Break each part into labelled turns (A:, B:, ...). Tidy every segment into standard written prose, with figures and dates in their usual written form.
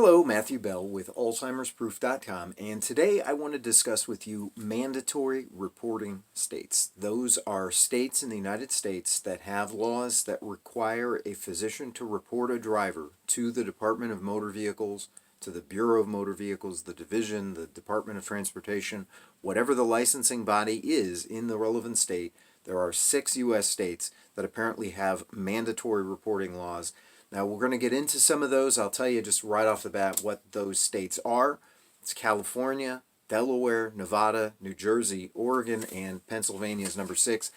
A: Hello, Matthew Bell with Alzheimer'sProof.com, and today I want to discuss with you mandatory reporting states. Those are states in the United States that have laws that require a physician to report a driver to the Department of Motor Vehicles, to the Bureau of Motor Vehicles, the Division, the Department of Transportation, whatever the licensing body is in the relevant state. There are 6 U.S. states that apparently have mandatory reporting laws. Now, we're going to get into some of those. I'll tell you just right off the bat what those states are. It's California, Delaware, Nevada, New Jersey, Oregon, and Pennsylvania is number 6.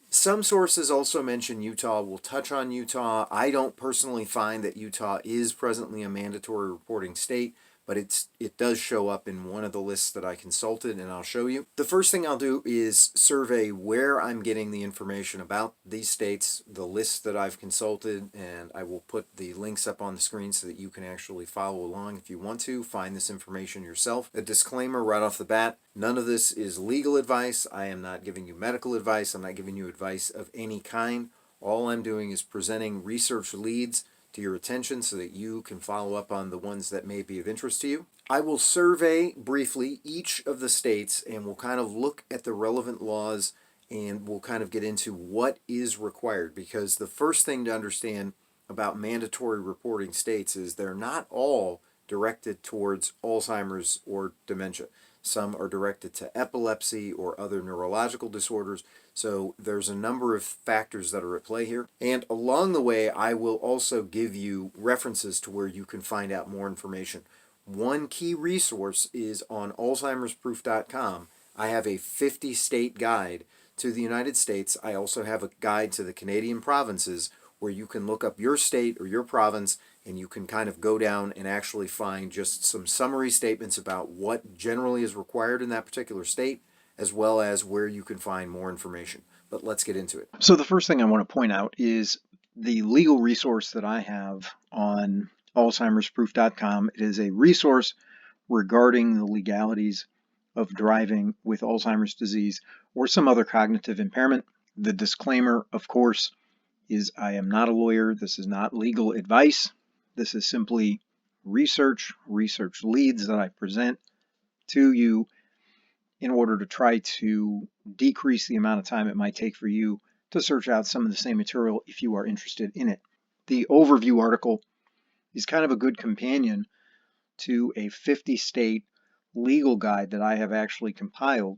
A: Some sources also mention Utah. We'll touch on Utah. I don't personally find that Utah is presently a mandatory reporting state, but it does show up in one of the lists that I consulted, and I'll show you. The first thing I'll do is survey where I'm getting the information about these states, the lists that I've consulted, and I will put the links up on the screen so that you can actually follow along if you want to find this information yourself. A disclaimer right off the bat, none of this is legal advice. I am not giving you medical advice. I'm not giving you advice of any kind. All I'm doing is presenting research leads to your attention so that you can follow up on the ones that may be of interest to you. I will survey briefly each of the states and we'll kind of look at the relevant laws and we'll kind of get into what is required, because the first thing to understand about mandatory reporting states is they're not all directed towards Alzheimer's or dementia. Some are directed to epilepsy or other neurological disorders. So there's a number of factors that are at play here. And along the way, I will also give you references to where you can find out more information. One key resource is on Alzheimer'sProof.com. I have a 50-state guide to the United States. I also have a guide to the Canadian provinces where you can look up your state or your province and you can kind of go down and actually find just some summary statements about what generally is required in that particular state, as well as where you can find more information. But let's get into it. So the first thing I want to point out is the legal resource that I have on Alzheimer'sProof.com. It is a resource regarding the legalities of driving with Alzheimer's disease or some other cognitive impairment. The disclaimer, of course, is I am not a lawyer. This is not legal advice. This is simply research leads that I present to you in order to try to decrease the amount of time it might take for you to search out some of the same material if you are interested in it. The overview article is kind of a good companion to a 50-state legal guide that I have actually compiled,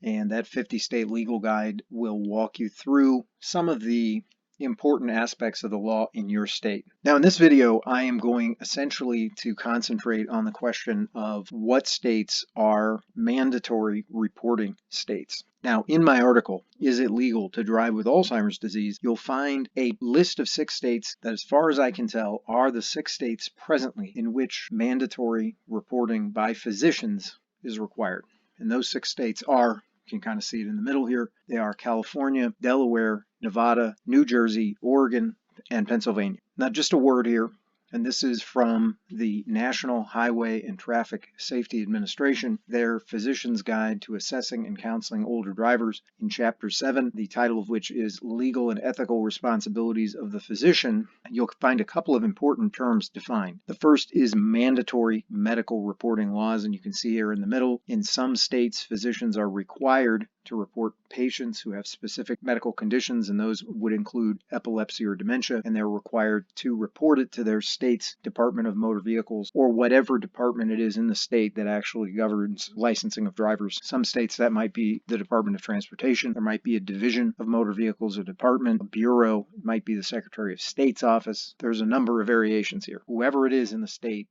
A: and that 50-state legal guide will walk you through some of the important aspects of the law in your state. Now, in this video, I am going essentially to concentrate on the question of what states are mandatory reporting states. Now, in my article, Is It Legal to Drive with Alzheimer's Disease?, you'll find a list of 6 states that, as far as I can tell, are the 6 states presently in which mandatory reporting by physicians is required. And those 6 states are, you can kind of see it in the middle here, they are California, Delaware, Nevada, New Jersey, Oregon, and Pennsylvania. Now, just a word here, and this is from the National Highway and Traffic Safety Administration, their Physician's Guide to Assessing and Counseling Older Drivers, in Chapter 7, the title of which is Legal and Ethical Responsibilities of the Physician. You'll find a couple of important terms defined. The first is mandatory medical reporting laws, and you can see here in the middle, in some states, physicians are required to report patients who have specific medical conditions, and those would include epilepsy or dementia, and they're required to report it to their state's Department of Motor Vehicles or whatever department it is in the state that actually governs licensing of drivers. Some states that might be the Department of Transportation, there might be a Division of Motor Vehicles, a department, a bureau, it might be the Secretary of State's office. There's a number of variations here. Whoever it is in the state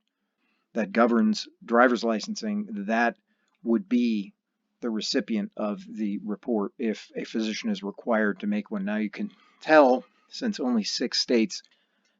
A: that governs driver's licensing, that would be the recipient of the report if a physician is required to make one. Now, you can tell, since only 6 states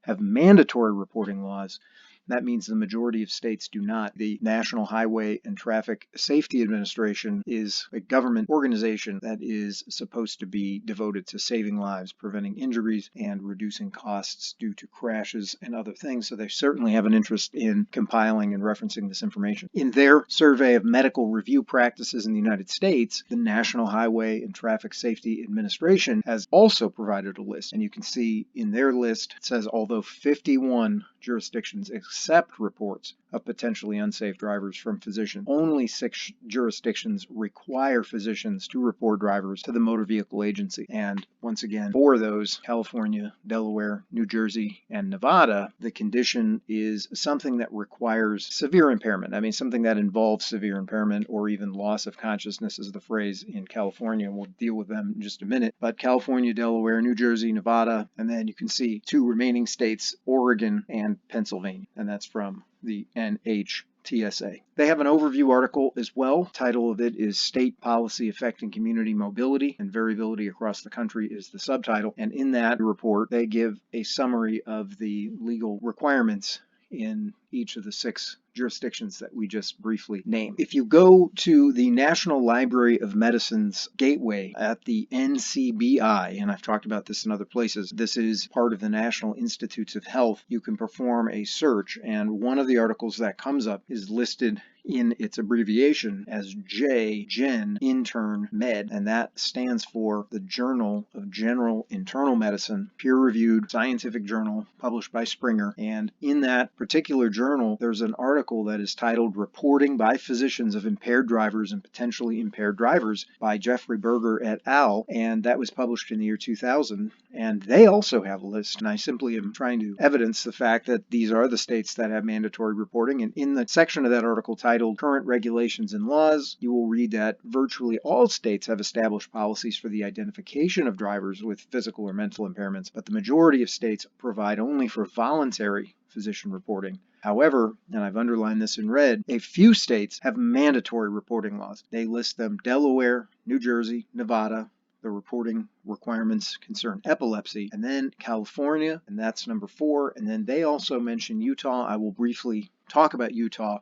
A: have mandatory reporting laws, that means the majority of states do not. The National Highway and Traffic Safety Administration is a government organization that is supposed to be devoted to saving lives, preventing injuries, and reducing costs due to crashes and other things. So they certainly have an interest in compiling and referencing this information. In their survey of medical review practices in the United States, the National Highway and Traffic Safety Administration has also provided a list. And you can see in their list, it says although 51 jurisdictions
B: accept reports of potentially unsafe drivers from physicians. Only 6 jurisdictions require physicians to report drivers to the motor vehicle agency. And once again, for those, California, Delaware, New Jersey, and Nevada, the condition is something that requires severe impairment. I mean, something that involves severe impairment or even loss of consciousness is the phrase in California. We'll deal with them in just a minute. But California, Delaware, New Jersey, Nevada, and then you can see 2 remaining states, Oregon and Pennsylvania. And that's from the NHTSA. They have an overview article as well. Title of it is State Policy Affecting Community Mobility and Variability Across the Country is the subtitle. And in that report, they give a summary of the legal requirements in each of the 6 jurisdictions that we just briefly named. If you go to the National Library of Medicine's gateway at the NCBI, and I've talked about this in other places, this is part of the National Institutes of Health, you can perform a search, and one of the articles that comes up is listed in its abbreviation as JGen Intern Med, and that stands for the Journal of General Internal Medicine, peer-reviewed scientific journal published by Springer. And in that particular journal, there's an article that is titled Reporting by Physicians of Impaired Drivers and Potentially Impaired Drivers by Jeffrey Berger et al., and that was published in the year 2000. And they also have a list, and I simply am trying to evidence the fact that these are the states that have mandatory reporting. And in the section of that article titled Current Regulations and Laws, you will read that virtually all states have established policies for the identification of drivers with physical or mental impairments, but the majority of states provide only for voluntary physician reporting. However, and I've underlined this in red, a few states have mandatory reporting laws. They list them: Delaware, New Jersey, Nevada. The reporting requirements concern epilepsy, and then California, and that's number 4, and then they also mention Utah. I will briefly talk about Utah.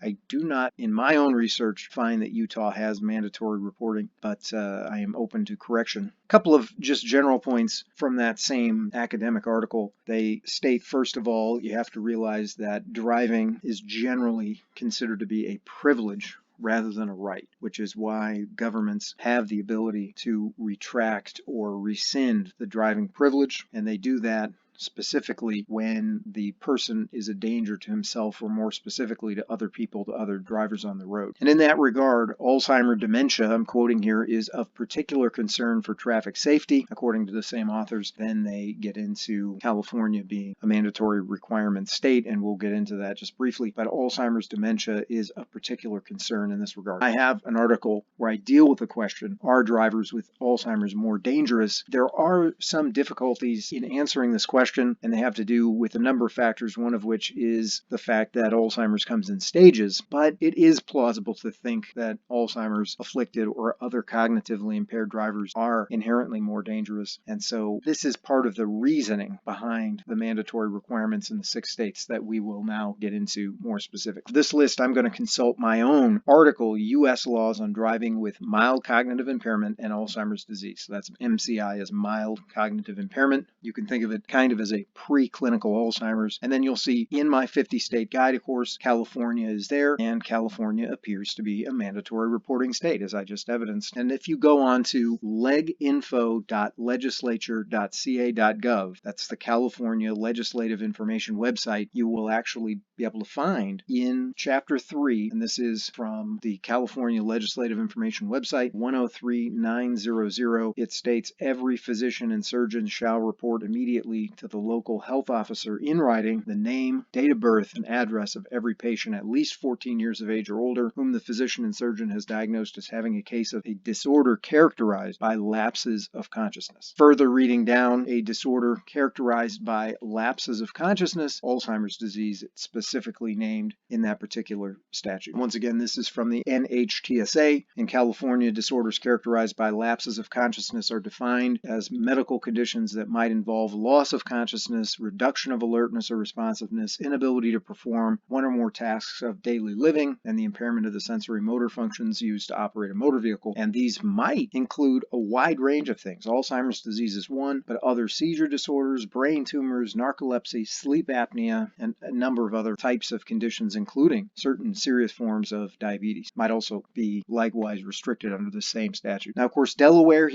B: I do not, in my own research, find that Utah has mandatory reporting, but I am open to correction. A couple of just general points from that same academic article. They state, first of all, you have to realize that driving is generally considered to be a privilege rather than a right, which is why governments have the ability to retract or rescind the driving privilege, and they do that specifically when the person is a danger to himself, or more specifically to other people, to other drivers on the road. And in that regard, Alzheimer dementia, I'm quoting here, is of particular concern for traffic safety, according to the same authors. Then they get into California being a mandatory requirement state, and we'll get into that just briefly. But Alzheimer's dementia is of particular concern in this regard. I have an article where I deal with the question, are drivers with Alzheimer's more dangerous? There are some difficulties in answering this question, and they have to do with a number of factors, one of which is the fact that Alzheimer's comes in stages, but it is plausible to think that Alzheimer's afflicted or other cognitively impaired drivers are inherently more dangerous. And so this is part of the reasoning behind the mandatory requirements in the 6 states that we will now get into more specific. For this list, I'm going to consult my own article, U.S. Laws on Driving with Mild Cognitive Impairment and Alzheimer's Disease. So that's MCI as mild cognitive impairment. You can think of it kind of as a preclinical Alzheimer's. And then you'll see in my 50-state guide, of course, California is there, and California appears to be a mandatory reporting state, as I just evidenced. And if you go on to leginfo.legislature.ca.gov, that's the California Legislative Information website, you will actually be able to find in Chapter 3, and this is from the California Legislative Information website, 103900, it states, every physician and surgeon shall report immediately to the local health officer in writing the name, date of birth, and address of every patient at least 14 years of age or older whom the physician and surgeon has diagnosed as having a case of a disorder characterized by lapses of consciousness. Further reading down, a disorder characterized by lapses of consciousness, Alzheimer's disease, it's specifically named in that particular statute. Once again, this is from the NHTSA. In California, disorders characterized by lapses of consciousness are defined as medical conditions that might involve loss of consciousness, reduction of alertness or responsiveness, inability to perform one or more tasks of daily living, and the impairment of the sensory motor functions used to operate a motor vehicle. And these might include a wide range of things. Alzheimer's disease is one, but other seizure disorders, brain tumors, narcolepsy, sleep apnea, and a number of other types of conditions, including certain serious forms of diabetes, might also be likewise restricted under the same statute. Now, of course, Delaware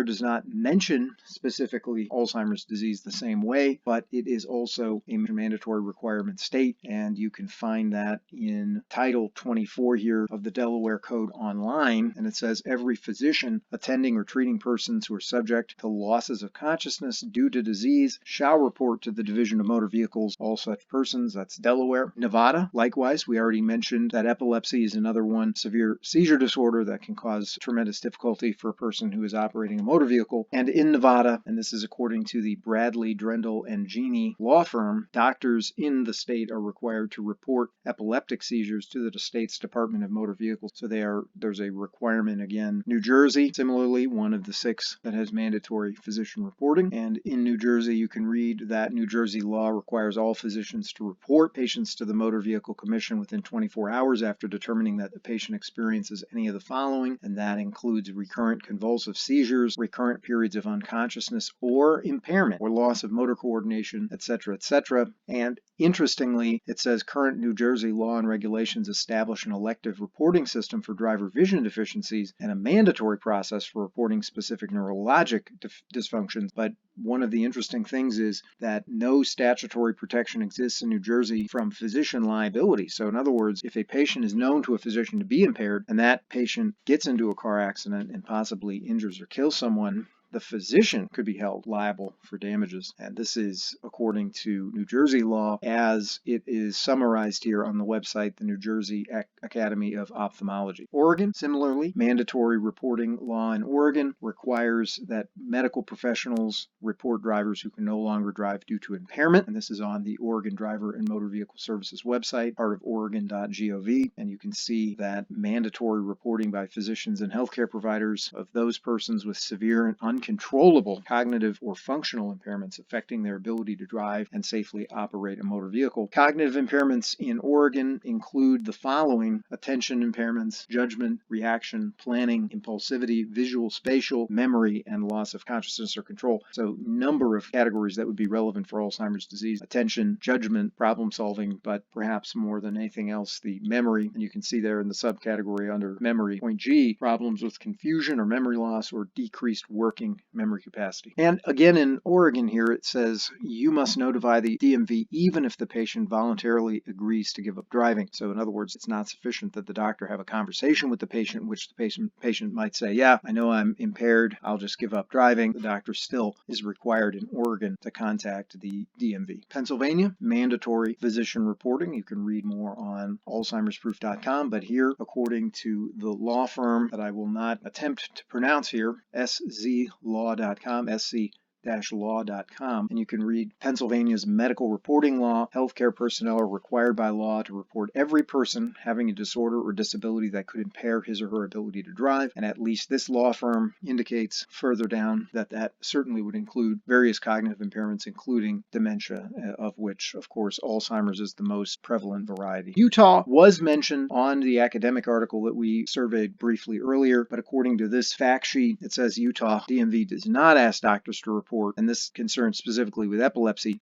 B: does not mention specifically Alzheimer's disease the same same way, but it is also a mandatory requirement state, and you can find that in Title 24 here of the Delaware Code online, and it says every physician attending or treating persons who are subject to losses of consciousness due to disease shall report to the Division of Motor Vehicles all such persons. That's Delaware. Nevada, likewise, we already mentioned that epilepsy is another one, severe seizure disorder that can cause tremendous difficulty for a person who is operating a motor vehicle. And in Nevada, and this is according to the Bradley, Drendel, and Genie law firm, doctors in the state are required to report epileptic seizures to the state's Department of Motor Vehicles. So there's a requirement again. New Jersey, similarly, one of the 6 that has mandatory physician reporting. And in New Jersey, you can read that New Jersey law requires all physicians to report patients to the Motor Vehicle Commission within 24 hours after determining that the patient experiences any of the following, and that includes recurrent convulsive seizures, recurrent periods of unconsciousness or impairment or loss of motor coordination, etc., etc. And interestingly, it says current New Jersey law and regulations establish an elective reporting system for driver vision deficiencies and a mandatory process for reporting specific neurologic dysfunctions. But one of the interesting things is that no statutory protection exists in New Jersey from physician liability. So in other words, if a patient is known to a physician to be impaired and that patient gets into a car accident and possibly injures or kills someone, the physician could be held liable for damages. And this is according to New Jersey law as it is summarized here on the website, the New Jersey Academy of Ophthalmology. Oregon, similarly, mandatory reporting law in Oregon requires that medical professionals report drivers who can no longer drive due to impairment. And this is on the Oregon Driver and Motor Vehicle Services website, part of Oregon.gov. And you can see that mandatory reporting by physicians and healthcare providers of those persons with severe and uncontrollable cognitive or functional impairments affecting their ability to drive and safely operate a motor vehicle. Cognitive impairments in Oregon include the following: attention impairments, judgment, reaction, planning, impulsivity, visual, spatial, memory, and loss of consciousness or control. So number of categories that would be relevant for Alzheimer's disease: attention, judgment, problem solving, but perhaps more than anything else, the memory. And you can see there in the subcategory under memory, point G, problems with confusion or memory loss or decreased working memory capacity. And again, in Oregon here, it says you must notify the DMV even if the patient voluntarily agrees to give up driving. So in other words, it's not sufficient that the doctor have a conversation with the patient, in which the patient might say, yeah, I know I'm impaired, I'll just give up driving. The doctor still is required in Oregon to contact the DMV. Pennsylvania, mandatory physician reporting. You can read more on alzheimersproof.com, but here, according to the law firm that I will not attempt to pronounce here, szlaw.com, sc-law.com, and you can read Pennsylvania's medical reporting law. Healthcare personnel are required by law to report every person having a disorder or disability that could impair his or her ability to drive, and at least this law firm indicates further down that that certainly would include various cognitive impairments, including dementia, of which, of course, Alzheimer's is the most prevalent variety. Utah was mentioned on the academic article that we surveyed briefly earlier, but according to this fact sheet, it says Utah DMV does not ask doctors to report, and this concerns specifically with epilepsy,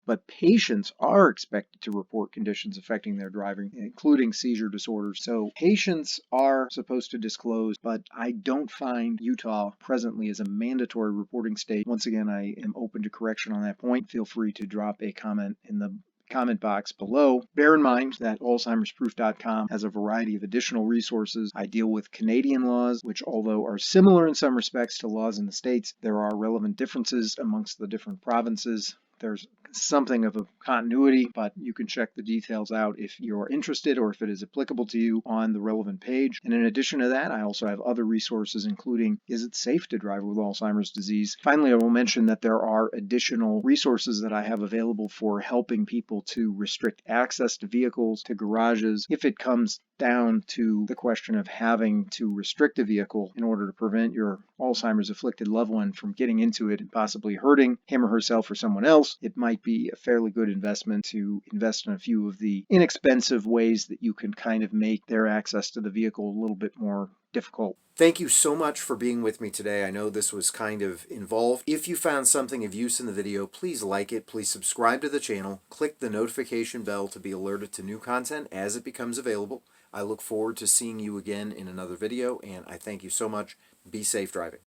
B: but patients are expected to report conditions affecting their driving, including seizure disorders. So patients are supposed to disclose, but I don't find Utah presently as a mandatory reporting state. Once again, I am open to correction on that point. Feel free to drop a comment in the comment box below. Bear in mind that alzheimersproof.com has a variety of additional resources. I deal with Canadian laws, which although are similar in some respects to laws in the States, there are relevant differences amongst the different provinces. There's something of a continuity, but you can check the details out if you're interested or if it is applicable to you on the relevant page. And in addition to that, I also have other resources, including is it safe to drive with Alzheimer's disease? Finally, I will mention that there are additional resources that I have available for helping people to restrict access to vehicles, to garages, if it comes down to the question of having to restrict a vehicle in order to prevent your Alzheimer's afflicted loved one from getting into it and possibly hurting him or herself or someone else. It might be a fairly good investment to invest in a few of the inexpensive ways that you can kind of make their access to the vehicle a little bit more difficult.
A: Thank you so much for being with me today. I know this was kind of involved. If you found something of use in the video, please like it, please subscribe to the channel, click the notification bell to be alerted to new content as it becomes available. I look forward to seeing you again in another video, and I thank you so much. Be safe driving.